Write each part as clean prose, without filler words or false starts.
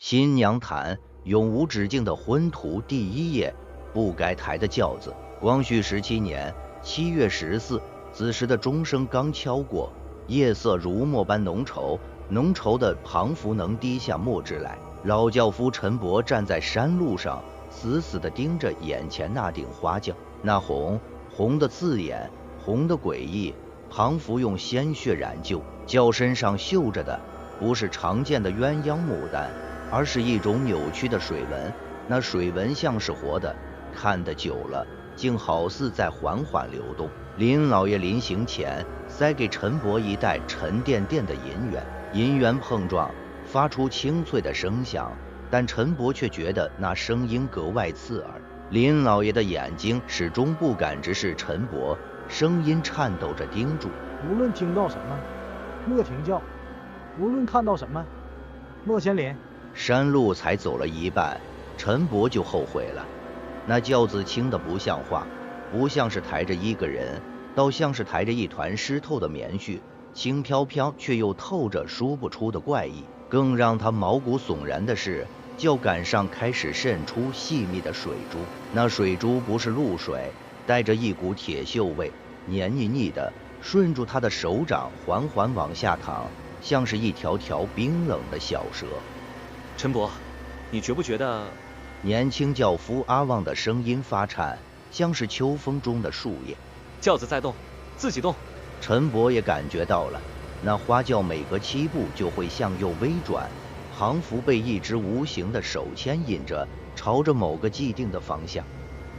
新娘坛，永无止境的昏途。第一页，不该抬的轿子。光绪17年7月14，子时的钟声刚敲过，夜色如墨般浓稠，浓稠的庞福能滴下墨汁来。老轿夫陈伯站在山路上，死死地盯着眼前那顶花轿，那红的刺眼，红的诡异。庞福用鲜血染就，轿身上绣着的不是常见的鸳鸯牡丹，而是一种扭曲的水纹。那水纹像是活的，看得久了，竟好似在缓缓流动。林老爷临行前塞给陈伯一袋沉甸甸的银元，银元碰撞发出清脆的声响，但陈伯却觉得那声音格外刺耳。林老爷的眼睛始终不敢直视陈伯，声音颤抖着叮嘱：无论听到什么，莫停叫；无论看到什么，莫牵连。山路才走了一半，陈伯就后悔了。那轿子轻得不像话，不像是抬着一个人，倒像是抬着一团湿透的棉絮，轻飘飘却又透着说不出的怪异。更让他毛骨悚然的是，轿杆上开始渗出细密的水珠，那水珠不是露水，带着一股铁锈味，黏腻腻的，顺住他的手掌缓缓往下淌，像是一条条冰冷的小蛇。陈伯，你觉不觉得？年轻轿夫阿旺的声音发颤，像是秋风中的树叶。轿子在动，自己动。陈伯也感觉到了，那花轿每隔7步就会向右微转，庞福被一只无形的手牵引着，朝着某个既定的方向。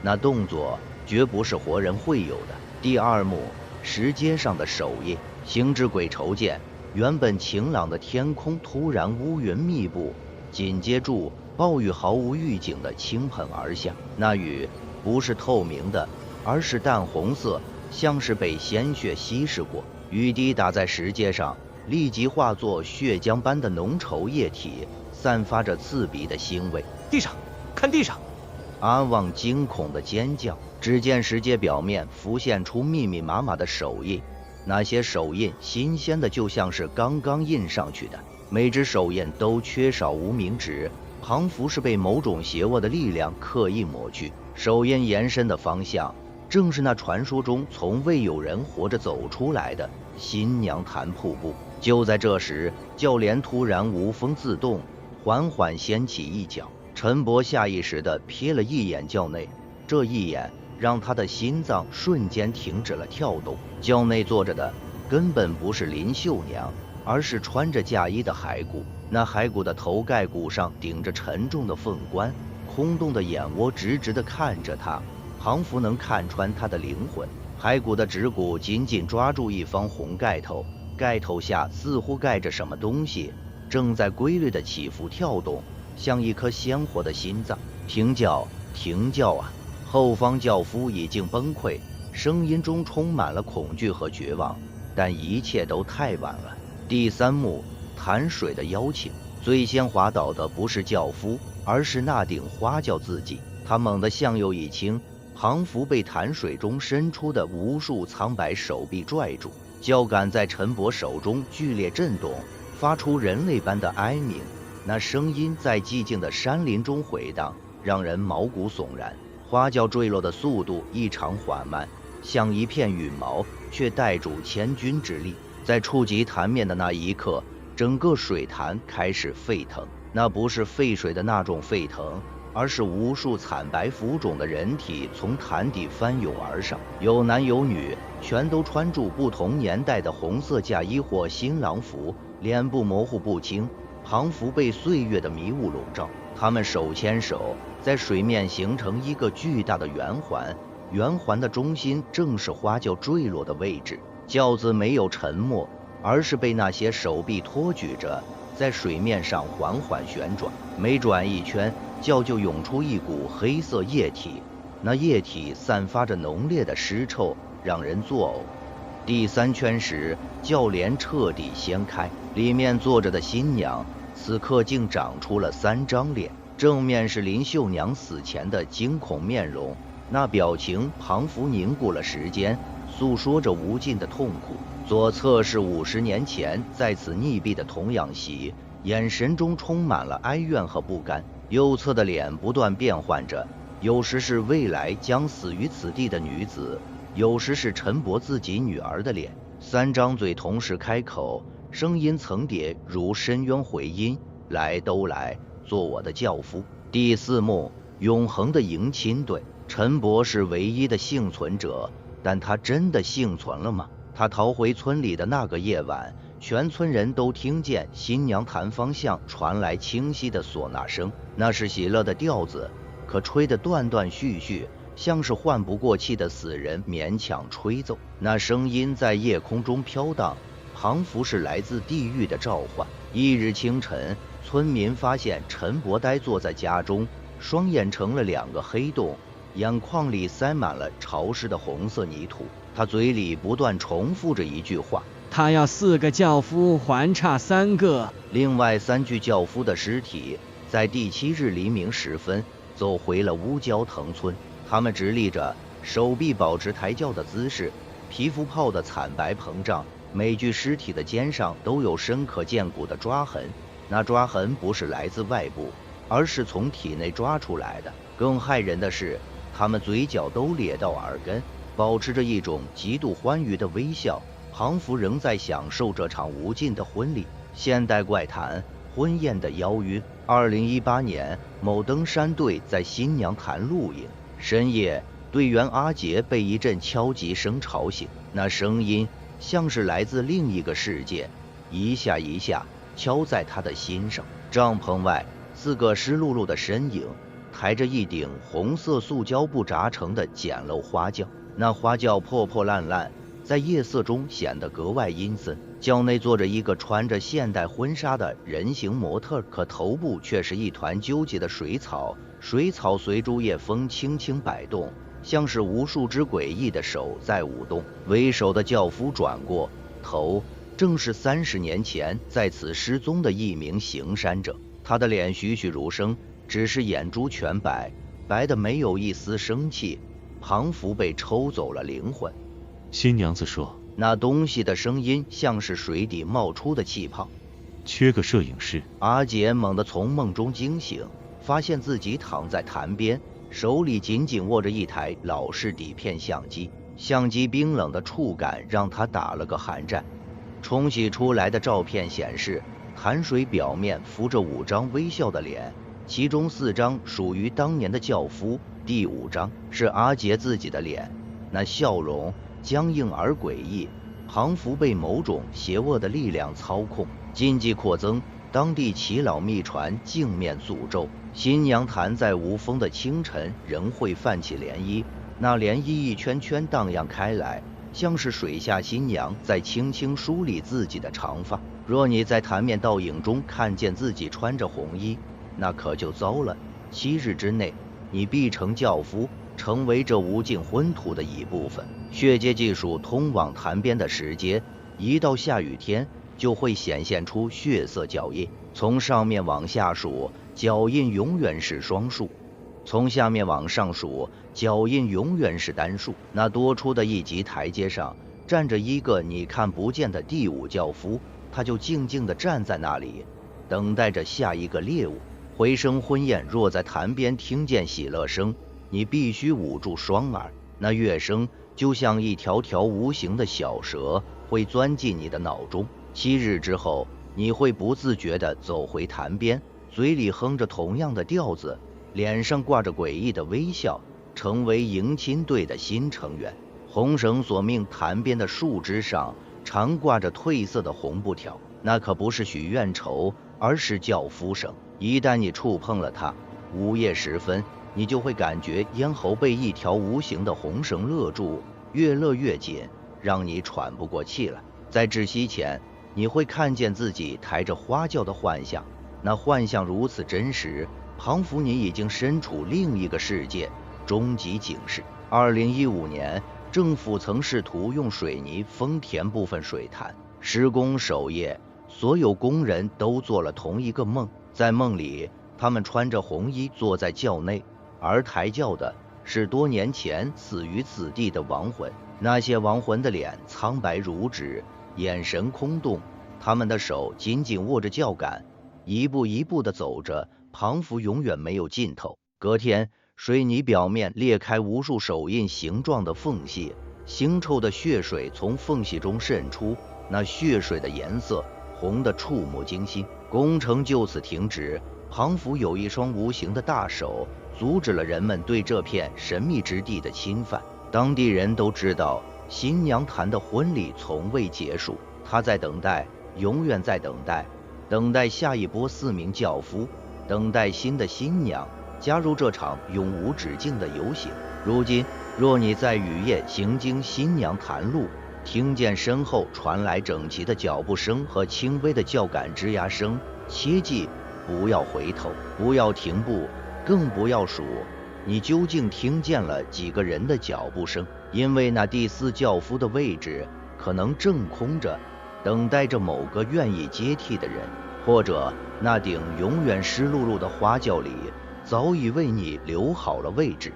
那动作绝不是活人会有的。第2幕，石阶上的手印。行至鬼愁涧，原本晴朗的天空突然乌云密布，紧接住暴雨毫无预警的倾盆而下。那雨不是透明的，而是淡红色，像是被鲜血稀释过。雨滴打在石阶上，立即化作血浆般的浓稠液体，散发着刺鼻的腥味。地上，看地上！阿旺惊恐的尖叫。只见石阶表面浮现出密密麻麻的手印，那些手印新鲜的就像是刚刚印上去的，每只手印都缺少无名指，庞福是被某种邪恶的力量刻意抹去。手印延伸的方向正是那传说中从未有人活着走出来的新娘潭瀑布。就在这时，轿帘突然无风自动，缓缓掀起一角。陈伯下意识地瞥了一眼轿内，这一眼让他的心脏瞬间停止了跳动。轿内坐着的根本不是林秀娘，而是穿着嫁衣的骸骨。那骸骨的头盖骨上顶着沉重的凤冠，空洞的眼窝直直地看着他。庞福能看穿他的灵魂。骸骨的指骨紧紧抓住一方红盖头，盖头下似乎盖着什么东西，正在规律地起伏跳动，像一颗鲜活的心脏。停轿，停轿啊！后方轿夫已经崩溃，声音中充满了恐惧和绝望，但一切都太晚了。第3幕，潭水的邀请。最先滑倒的不是轿夫，而是那顶花轿自己。他猛地向右一倾，庞福被潭水中伸出的无数苍白手臂拽住，轿杆在陈伯手中剧烈震动，发出人类般的哀鸣。那声音在寂静的山林中回荡，让人毛骨悚然。花轿坠落的速度异常缓慢，像一片羽毛，却带住千钧之力。在触及潭面的那一刻，整个水潭开始沸腾。那不是沸水的那种沸腾，而是无数惨白浮肿的人体从潭底翻涌而上，有男有女，全都穿着不同年代的红色嫁衣或新郎服，脸部模糊不清，庞福被岁月的迷雾笼罩。他们手牵手，在水面形成一个巨大的圆环，圆环的中心正是花轿坠落的位置。轿子没有沉没，而是被那些手臂托举着，在水面上缓缓旋转。每转一圈，轿就涌出一股黑色液体，那液体散发着浓烈的尸臭，让人作呕。第3圈时，轿帘彻底掀开，里面坐着的新娘此刻竟长出了3张脸。正面是林秀娘死前的惊恐面容，那表情庞福凝固了时间，诉说着无尽的痛苦。左侧是50年前在此溺毙的童养媳，眼神中充满了哀怨和不甘。右侧的脸不断变换着，有时是未来将死于此地的女子，有时是陈伯自己女儿的脸。3张嘴同时开口，声音层叠如深渊回音：来都来，做我的教夫。第4幕，永恒的迎亲队。陈伯是唯一的幸存者，但他真的幸存了吗？他逃回村里的那个夜晚，全村人都听见新娘坛方向传来清晰的唢呐声，那是喜乐的调子，可吹得断断续续，像是换不过气的死人勉强吹奏。那声音在夜空中飘荡，仿佛是来自地狱的召唤。1日清晨，村民发现陈伯呆坐在家中，双眼成了2个黑洞，眼眶里塞满了潮湿的红色泥土。他嘴里不断重复着一句话：他要4个轿夫，还差3个。另外3具轿夫的尸体在第7日黎明时分走回了乌焦藤村，他们直立着，手臂保持抬轿的姿势，皮肤泡得惨白膨胀，每具尸体的肩上都有深可见骨的抓痕，那抓痕不是来自外部，而是从体内抓出来的。更骇人的是，他们嘴角都咧到耳根，保持着一种极度欢愉的微笑，仿佛仍在享受这场无尽的婚礼。现代怪谈：婚宴的邀约。2018年，某登山队在新娘潭露营，深夜，队员阿杰被一阵敲击声吵醒，那声音像是来自另一个世界，一下一下敲在他的心上。帐篷外，4个湿漉漉的身影抬着一顶红色塑胶布扎成的简陋花轿，那花轿破破烂烂，在夜色中显得格外阴森。轿内坐着一个穿着现代婚纱的人形模特，可头部却是一团纠结的水草，水草随竹叶风轻轻摆动，像是无数只诡异的手在舞动。为首的轿夫转过头，正是30年前在此失踪的一名行山者。他的脸栩栩如生，只是眼珠全白，白的没有一丝生气，仿佛被抽走了灵魂。新娘子说，那东西的声音像是水底冒出的气泡。缺个摄影师。阿杰猛地从梦中惊醒，发现自己躺在潭边，手里紧紧握着一台老式底片相机，相机冰冷的触感让他打了个寒战。冲洗出来的照片显示，潭水表面浮着5张微笑的脸，其中4张属于当年的轿夫，第5张是阿杰自己的脸，那笑容僵硬而诡异，仿佛被某种邪恶的力量操控。禁忌扩增，当地耆老秘传镜面诅咒，新娘潭在无风的清晨仍会泛起涟漪，那涟漪一圈圈荡漾开来，像是水下新娘在轻轻梳理自己的长发。若你在潭面倒影中看见自己穿着红衣，那可就糟了。7日之内，你必成轿夫，成为这无尽昏土的一部分。血界技术通往潭边的石阶，一到下雨天就会显现出血色脚印。从上面往下数，脚印永远是双数；从下面往上数，脚印永远是单数。那多出的一级台阶上，站着一个你看不见的第5轿夫，他就静静地站在那里，等待着下一个猎物。回声婚宴若在潭边听见喜乐声，你必须捂住双耳，那乐声就像一条条无形的小蛇，会钻进你的脑中。7日之后，你会不自觉地走回潭边，嘴里哼着同样的调子，脸上挂着诡异的微笑，成为迎亲队的新成员。红绳索命潭边的树枝上常挂着褪色的红布条，那可不是许愿绸，而是轿夫绳。一旦你触碰了它，午夜时分，你就会感觉咽喉被一条无形的红绳勒住，越勒越紧，让你喘不过气来。在窒息前，你会看见自己抬着花轿的幻象，那幻象如此真实，仿佛你已经身处另一个世界。终极警示：2015年，政府曾试图用水泥封填部分水潭。施工首夜，所有工人都做了同一个梦，在梦里，他们穿着红衣坐在轿内，而抬轿的是多年前死于此地的亡魂。那些亡魂的脸苍白如纸，眼神空洞，他们的手紧紧握着轿杆，一步一步地走着，庞府永远没有尽头。隔天，水泥表面裂开无数手印形状的缝隙，腥臭的血水从缝隙中渗出，那血水的颜色红得触目惊心。工程就此停止。庞府有一双无形的大手，阻止了人们对这片神秘之地的侵犯。当地人都知道，新娘潭的婚礼从未结束，她在等待，永远在等待，等待下一波4名轿夫，等待新的新娘加入这场永无止境的游行。如今，若你在雨夜行经新娘潭路，听见身后传来整齐的脚步声和轻微的叫赶吱呀声，切记不要回头，不要停步，更不要数你究竟听见了几个人的脚步声，因为那第4轿夫的位置可能正空着，等待着某个愿意接替的人，或者那顶永远湿漉漉的花轿里早已为你留好了位置。